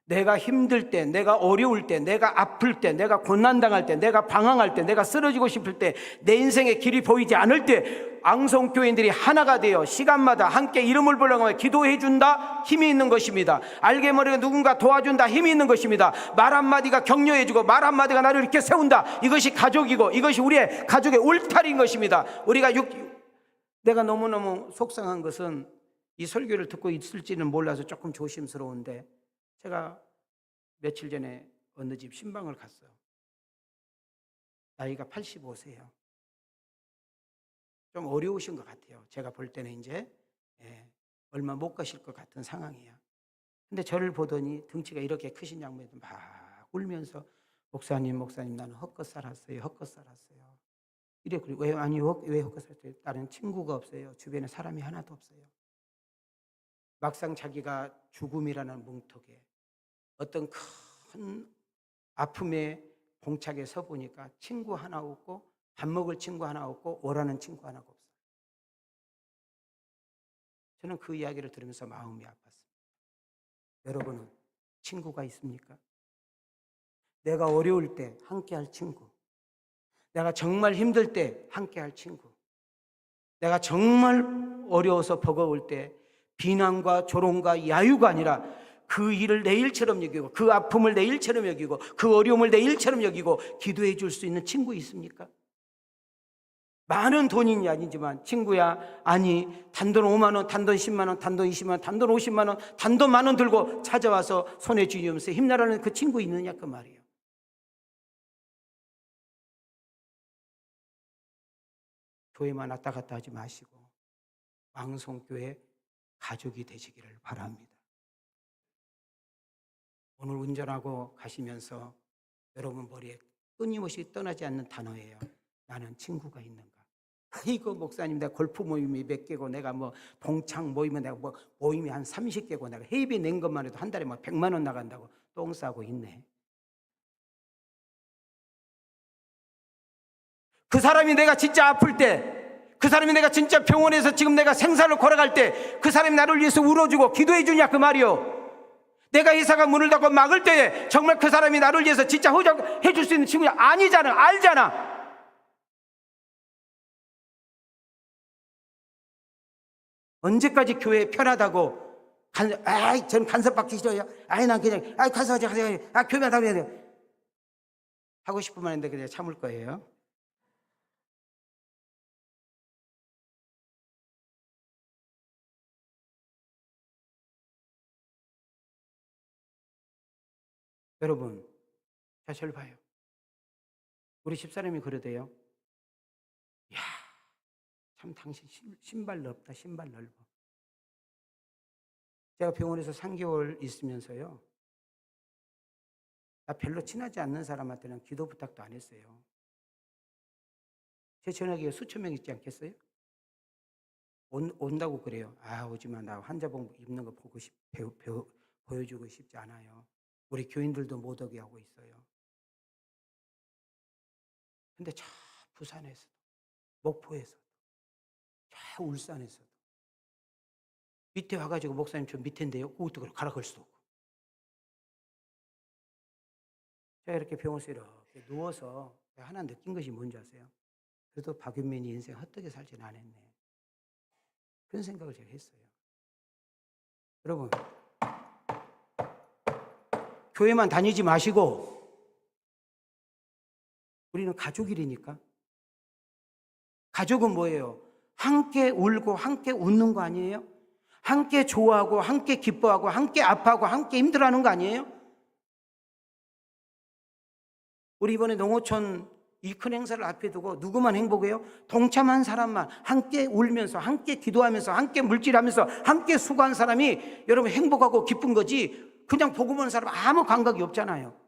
내가 힘들 때, 내가 어려울 때, 내가 아플 때, 내가 고난당할 때, 내가 방황할 때, 내가 쓰러지고 싶을 때, 내 인생의 길이 보이지 않을 때 왕성교인들이 하나가 되어 시간마다 함께 이름을 불러가며 기도해 준다. 힘이 있는 것입니다. 알게 모르게 누군가 도와준다. 힘이 있는 것입니다. 말 한마디가 격려해 주고 말 한마디가 나를 이렇게 세운다. 이것이 가족이고 이것이 우리의 가족의 울타리인 것입니다. 내가 너무너무 속상한 것은 이 설교를 듣고 있을지는 몰라서 조금 조심스러운데, 제가 며칠 전에 어느 집 신방을 갔어요. 나이가 85세예요. 좀 어려우신 것 같아요. 제가 볼 때는 이제 얼마 못 가실 것 같은 상황이에요. 근데 저를 보더니 등치가 이렇게 크신 양반이 막 울면서 목사님 나는 헛것 살았어요. 이래. 그리고 왜 헛것 살았어요? 다른 친구가 없어요. 주변에 사람이 하나도 없어요. 막상 자기가 죽음이라는 뭉텅이에 어떤 큰 아픔의 봉착에 서 보니까 친구 하나 없고 밥 먹을 친구 하나 없고 오라는 친구 하나가 없어요. 저는 그 이야기를 들으면서 마음이 아팠습니다. 여러분은 친구가 있습니까? 내가 어려울 때 함께할 친구, 내가 정말 힘들 때 함께할 친구, 내가 정말 어려워서 버거울 때 비난과 조롱과 야유가 아니라 그 일을 내 일처럼 여기고 그 아픔을 내 일처럼 여기고 그 어려움을 내 일처럼 여기고 기도해 줄 수 있는 친구 있습니까? 많은 돈이 아니지만 친구야, 아니 단돈 5만 원, 단돈 10만 원, 단돈 20만 원, 단돈 50만 원, 단돈 만 원 들고 찾아와서 손에 쥐면서 힘내라는 그 친구 있느냐 그 말이에요. 교회만 왔다 갔다 하지 마시고 왕성교회 가족이 되시기를 바랍니다. 오늘 운전하고 가시면서 여러분 머리에 끊임없이 떠나지 않는 단어예요. 나는 친구가 있는가? 이거 목사님, 내가 골프 모임이 몇 개고 내가 뭐 동창 모임은 내가 뭐 모임이 한 30개고 내가 회비 낸 것만 해도 한 달에 막 100만 원 나간다고 똥 싸고 있네. 그 사람이 내가 진짜 아플 때, 그 사람이 내가 진짜 병원에서 지금 내가 생사를 걸어갈 때 그 사람이 나를 위해서 울어주고 기도해 주냐 그 말이요. 내가 회사가 문을 닫고 막을 때에 정말 그 사람이 나를 위해서 진짜 허락해 줄 수 있는 친구냐? 아니잖아. 알잖아. 언제까지 교회 편하다고 저는 간섭받기 싫어요. 난 그냥 가서 교회만 다녀야 돼요. 하고 싶으면 했는데 그냥 참을 거예요. 여러분, 자, 저를 봐요. 우리 집사람이 그러대요. 야, 참 당신 신발 넓다, 신발 넓어. 제가 병원에서 3개월 있으면서요, 나 별로 친하지 않는 사람한테는 기도 부탁도 안 했어요. 제 전화기에 수천 명 있지 않겠어요? 온다고 그래요. 오지마. 나 환자복 입는 거 보여주고 싶지 않아요. 우리 교인들도 못 오게 하고 있어요. 근데 저 부산에서도, 목포에서도, 저 울산에서도 밑에 와가지고 목사님 저 밑에인데요. 그것도 가라 걸 수도 없고. 제가 이렇게 병원에서 이렇게 누워서 하나 느낀 것이 뭔지 아세요? 그래도 박윤민이 인생 헛되게 살진 않았네. 그런 생각을 제가 했어요. 여러분, 교회만 다니지 마시고 우리는 가족이라니까. 가족은 뭐예요? 함께 울고 함께 웃는 거 아니에요? 함께 좋아하고 함께 기뻐하고 함께 아파하고 함께 힘들어하는 거 아니에요? 우리 이번에 농어촌 이 큰 행사를 앞에 두고 누구만 행복해요? 동참한 사람만, 함께 울면서 함께 기도하면서 함께 물질하면서 함께 수고한 사람이 여러분 행복하고 기쁜 거지, 그냥 보고 보는 사람 아무 감각이 없잖아요.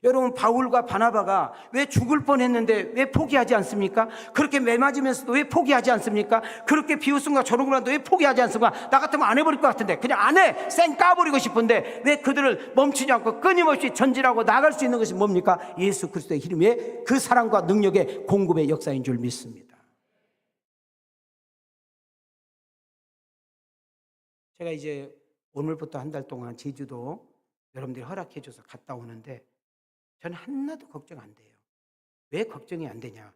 여러분, 바울과 바나바가 왜 죽을 뻔했는데 왜 포기하지 않습니까? 그렇게 매맞으면서도 왜 포기하지 않습니까? 그렇게 비웃음과 조롱을 왜 포기하지 않습니까? 나 같으면 안 해버릴 것 같은데, 그냥 안 해! 쌩 까버리고 싶은데 왜 그들을 멈추지 않고 끊임없이 전진하고 나갈 수 있는 것이 뭡니까? 예수 그리스도의 이름에 그 사랑과 능력의 공급의 역사인 줄 믿습니다. 제가 이제 오늘부터 한 달 동안 제주도 여러분들이 허락해 줘서 갔다 오는데 저는 하나도 걱정 안 돼요. 왜 걱정이 안 되냐?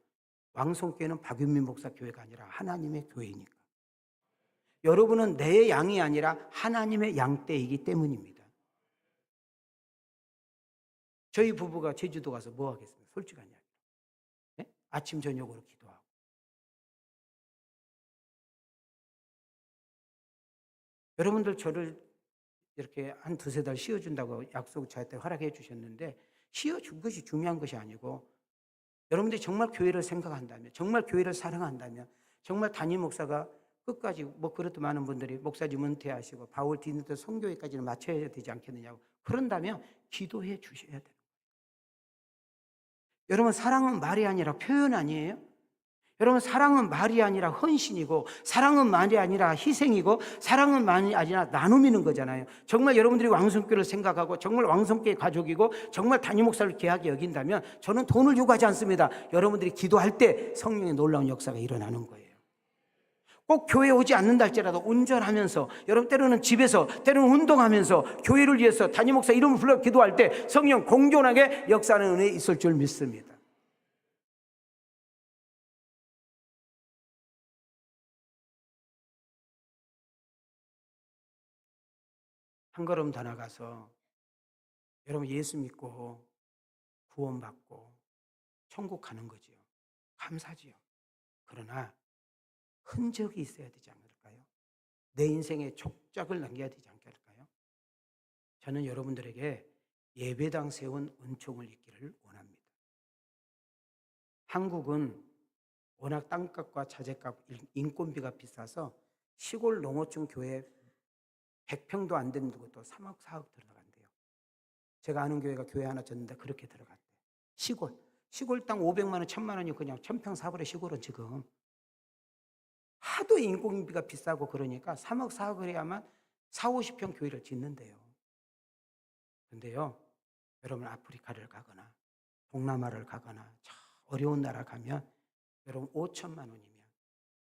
왕성교회는 박윤민 목사 교회가 아니라 하나님의 교회니까. 여러분은 내 양이 아니라 하나님의 양떼이기 때문입니다. 저희 부부가 제주도 가서 뭐 하겠습니까? 솔직한 이야기. 네? 아침 저녁으로 기도하고. 여러분들 저를 이렇게 한 두세 달 쉬어준다고 약속 저한테 허락해 주셨는데, 쉬어준 것이 중요한 것이 아니고, 여러분들이 정말 교회를 생각한다면, 정말 교회를 사랑한다면, 정말 담임 목사가 끝까지 그렇도 많은 분들이 목사님 은퇴하시고 바울 디모데 선교회까지는 맞춰야 되지 않겠느냐고, 그런다면 기도해 주셔야 돼요. 여러분, 사랑은 말이 아니라 표현 아니에요? 여러분, 사랑은 말이 아니라 헌신이고, 사랑은 말이 아니라 희생이고, 사랑은 말이 아니라 나눔이는 거잖아요. 정말 여러분들이 왕성교를 생각하고 정말 왕성교의 가족이고 정말 담임 목사를 귀하게 여긴다면 저는 돈을 요구하지 않습니다. 여러분들이 기도할 때 성령의 놀라운 역사가 일어나는 거예요. 꼭 교회에 오지 않는다 할지라도 운전하면서, 여러분 때로는 집에서, 때로는 운동하면서 교회를 위해서 담임 목사 이름을 불러 기도할 때 성령 공존하게 역사하는 은혜 있을 줄 믿습니다. 한 걸음 더 나가서 여러분 예수 믿고 구원받고 천국 가는 거지요. 감사지요. 그러나 흔적이 있어야 되지 않을까요? 내 인생에 족적을 남겨야 되지 않을까요? 저는 여러분들에게 예배당 세운 은총을 잊기를 원합니다. 한국은 워낙 땅값과 자재값, 인건비가 비싸서 시골 농어촌 교회 100평도 안 되는 것도 3억, 4억 들어간대요. 제가 아는 교회가 교회 하나 졌는데 그렇게 들어갔대요. 시골 땅 500만 원, 1000만 원이 그냥 1000평 사버려. 시골은 지금 하도 인건비가 비싸고 그러니까 3억, 4억을 해야만 4, 50평 교회를 짓는데요. 그런데요, 여러분 아프리카를 가거나 동남아를 가거나 저 어려운 나라 가면 여러분 5천만 원이면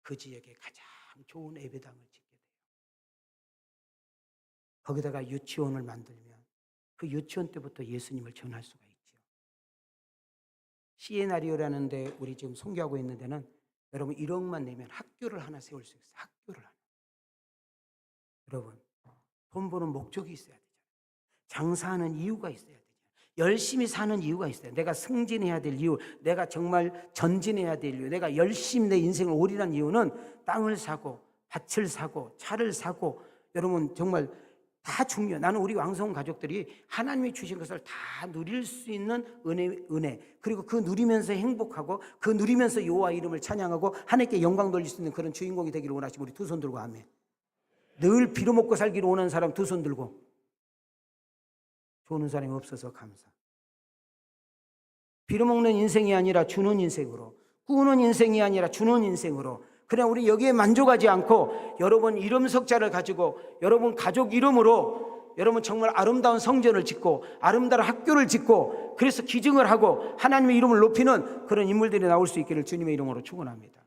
그 지역에 가장 좋은 예배당을 짓게 돼요. 거기다가 유치원을 만들면 그 유치원 때부터 예수님을 전할 수가 있죠. 시에나리오라는 데 우리 지금 선교하고 있는 데는 여러분 1억만 내면 학교를 하나 세울 수 있어요. 학교를 하나. 여러분 돈 버는 목적이 있어야 되잖아요. 장사하는 이유가 있어야 되잖아요. 열심히 사는 이유가 있어요. 내가 승진해야 될 이유, 내가 정말 전진해야 될 이유, 내가 열심히 내 인생을 올인한 이유는 땅을 사고 밭을 사고 차를 사고 여러분 정말 다 중요해요. 나는 우리 왕성 가족들이 하나님이 주신 것을 다 누릴 수 있는 은혜 그리고 그 누리면서 행복하고 그 누리면서 여호와 이름을 찬양하고 하나님께 영광 돌릴 수 있는 그런 주인공이 되기를 원하시고 우리 두 손 들고 아멘. 늘 빌어먹고 살기를 원하는 사람 두 손 들고. 주는 사람이 없어서 감사. 빌어먹는 인생이 아니라 주는 인생으로, 꾸는 인생이 아니라 주는 인생으로. 그냥 우리 여기에 만족하지 않고 여러분 이름 석자를 가지고 여러분 가족 이름으로 여러분 정말 아름다운 성전을 짓고 아름다운 학교를 짓고 그래서 기증을 하고 하나님의 이름을 높이는 그런 인물들이 나올 수 있기를 주님의 이름으로 축원합니다.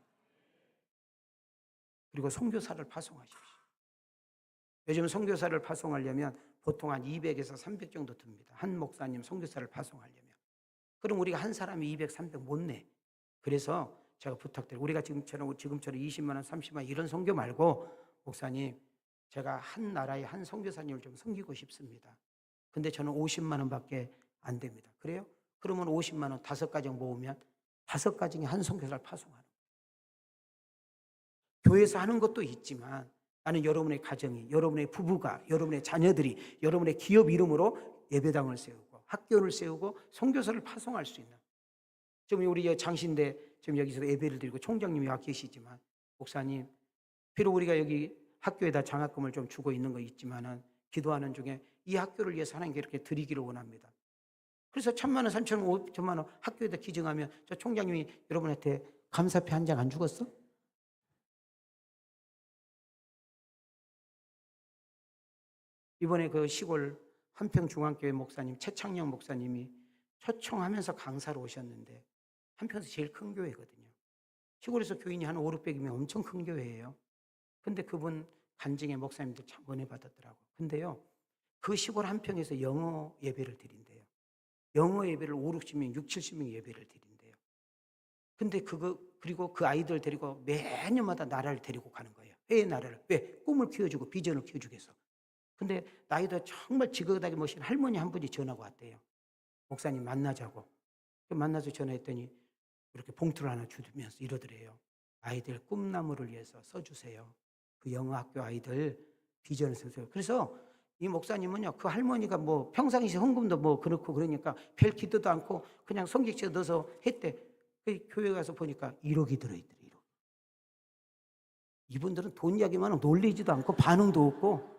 그리고 선교사를 파송하십시오. 요즘 선교사를 파송하려면 보통 한 200에서 300 정도 듭니다. 한 목사님 선교사를 파송하려면. 그럼 우리가 한 사람이 200, 300 못 내. 그래서 제가 부탁드려요. 우리가 지금처럼 20만 원, 30만 원 이런 선교 말고 목사님 제가 한 나라의 한 선교사님을 좀 섬기고 싶습니다. 근데 저는 50만 원밖에 안 됩니다. 그래요? 그러면 50만 원 5가정 모으면 5가정에 한 선교사를 파송하는 거예요. 교회에서 하는 것도 있지만 나는 여러분의 가정이, 여러분의 부부가, 여러분의 자녀들이, 여러분의 기업 이름으로 예배당을 세우고 학교를 세우고 선교사를 파송할 수 있는. 지금 우리 장신대 지금 여기서 예배를 드리고 총장님이 와 계시지만 목사님, 비록 우리가 여기 학교에다 장학금을 좀 주고 있는 거 있지만은 기도하는 중에 이 학교를 위해서 하나님께 이렇게 드리기를 원합니다. 그래서 1,000만 원, 3,000만 원, 5천만 원 학교에다 기증하면 저 총장님이 여러분한테 감사패 한 장 안 주겠어? 이번에 그 시골 한평중앙교회 목사님 최창영 목사님이 초청하면서 강사로 오셨는데 한평에서 제일 큰 교회거든요. 시골에서 교인이 한 5, 600이면 엄청 큰 교회예요. 근데 그분 간증의 목사님들 참 은혜 받았더라고. 근데요, 그 시골 한평에서 영어 예배를 드린대요. 영어 예배를 5, 60명, 6, 70명 예배를 드린대요. 근데 그리고 그 아이들 데리고 매년마다 나라를 데리고 가는 거예요. 왜 나라를? 왜? 꿈을 키워주고 비전을 키워주기 위해서. 근데 나이도 정말 지긋하게 모신 할머니 한 분이 전화가 왔대요. 목사님 만나자고. 만나서 전화했더니 이렇게 봉투를 하나 주면서 이러더래요. 아이들 꿈나무를 위해서 써주세요. 그 영어학교 아이들 비전을 써주세요. 그래서 이 목사님은요, 그 할머니가 뭐 평상시 헌금도 뭐 그렇고 그러니까 별 기도도 않고 그냥 성경책 넣어서 했대. 그 교회 가서 보니까 1억이 들어있더래. 1억. 이분들은 돈 이야기만 하면 놀리지도 않고 반응도 없고.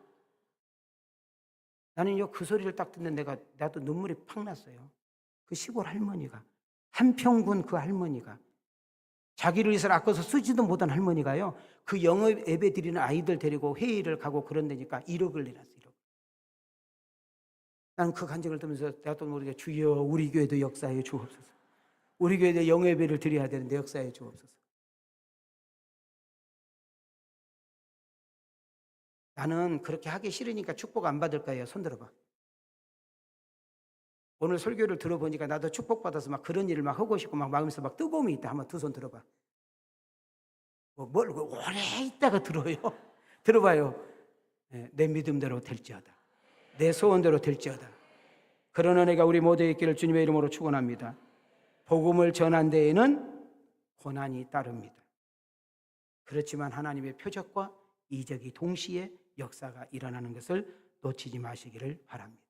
나는요, 그 소리를 딱 듣는 나도 눈물이 팍 났어요. 그 시골 할머니가, 한평군 그 할머니가, 자기를 위해서 아껴서 쓰지도 못한 할머니가요, 그 영어 예배 드리는 아이들 데리고 회의를 가고 그런 데니까 1억을 내놨어요. 1억. 나는 그 간증을 들으면서 나도 모르게 주여 우리 교회도 역사해 주옵소서. 우리 교회도 영어 예배를 드려야 되는데 역사해 주옵소서. 나는 그렇게 하기 싫으니까 축복 안 받을 거예요. 손 들어봐. 오늘 설교를 들어보니까 나도 축복받아서 막 그런 일을 막 하고 싶고 막 마음에서 막 뜨거움이 있다. 한번 두 손 들어봐. 뭘 오래 있다가 들어요. 들어봐요. 내 믿음대로 될지어다. 내 소원대로 될지어다. 그런 은혜가 우리 모두에 있기를 주님의 이름으로 축원합니다. 복음을 전한 데에는 고난이 따릅니다. 그렇지만 하나님의 표적과 이적이 동시에 역사가 일어나는 것을 놓치지 마시기를 바랍니다.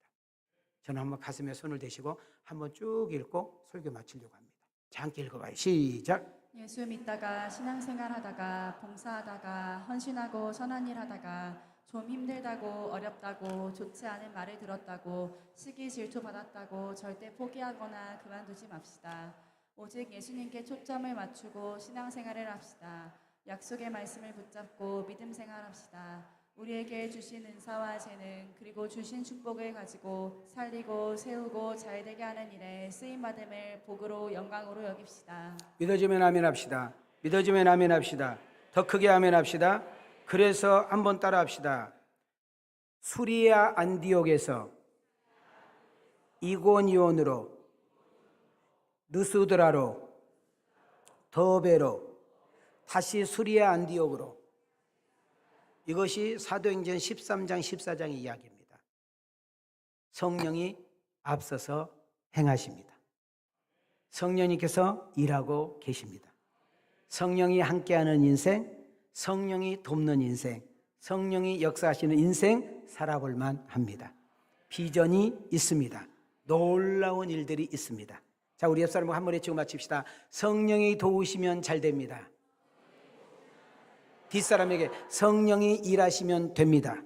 저는 한번 가슴에 손을 대시고 한번 쭉 읽고 설교 마치려고 합니다. 자, 함께 읽어봐요. 시작. 예수 믿다가 신앙생활 하다가 봉사하다가 헌신하고 선한 일 하다가 좀 힘들다고 어렵다고 좋지 않은 말을 들었다고 시기 질투 받았다고 절대 포기하거나 그만두지 맙시다. 오직 예수님께 초점을 맞추고 신앙생활을 합시다. 약속의 말씀을 붙잡고 믿음 생활합시다. 우리에게 주신 은사와 재능 그리고 주신 축복을 가지고 살리고 세우고 잘되게 하는 일에 쓰임받음을 복으로 영광으로 여깁시다. 믿어지면 아멘 합시다. 믿어지면 아멘 합시다. 더 크게 아멘 합시다. 그래서 한번 따라 합시다. 수리아 안디옥에서 이고니온으로 느스드라로 더베로 다시 수리아 안디옥으로. 이것이 사도행전 13장 14장의 이야기입니다. 성령이 앞서서 행하십니다. 성령님께서 일하고 계십니다. 성령이 함께하는 인생, 성령이 돕는 인생, 성령이 역사하시는 인생 살아볼만 합니다. 비전이 있습니다. 놀라운 일들이 있습니다. 자, 우리 옆 사람과 한 번 외치고 마칩시다. 성령이 도우시면 잘 됩니다. 뒷사람에게 성령이 일하시면 됩니다.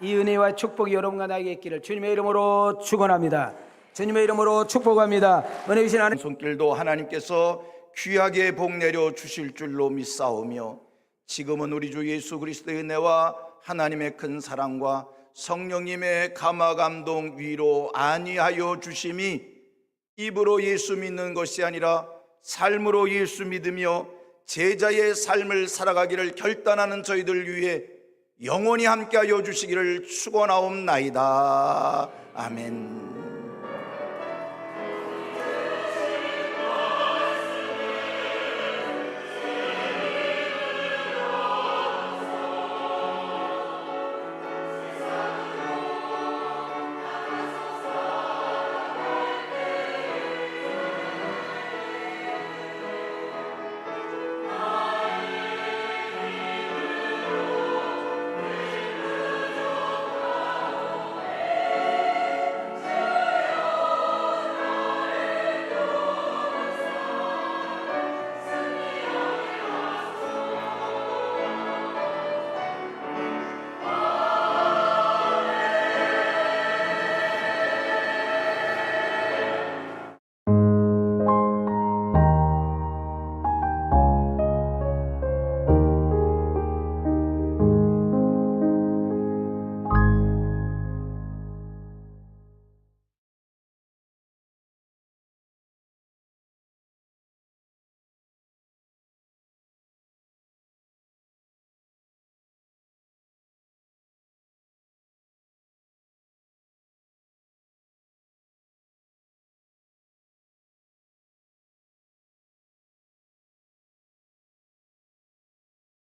이 은혜와 축복이 여러분과 나에게 있기를 주님의 이름으로 축원합니다. 주님의 이름으로 축복합니다. 은혜 주신 하나님, 손길도 하나님께서 귀하게 복 내려 주실 줄로 믿사오며, 지금은 우리 주 예수 그리스도의 은혜와 하나님의 큰 사랑과 성령님의 감화 감동 위로 안위하여 주심이 입으로 예수 믿는 것이 아니라 삶으로 예수 믿으며 제자의 삶을 살아가기를 결단하는 저희들 위해 영원히 함께하여 주시기를 축원하옵나이다. 아멘.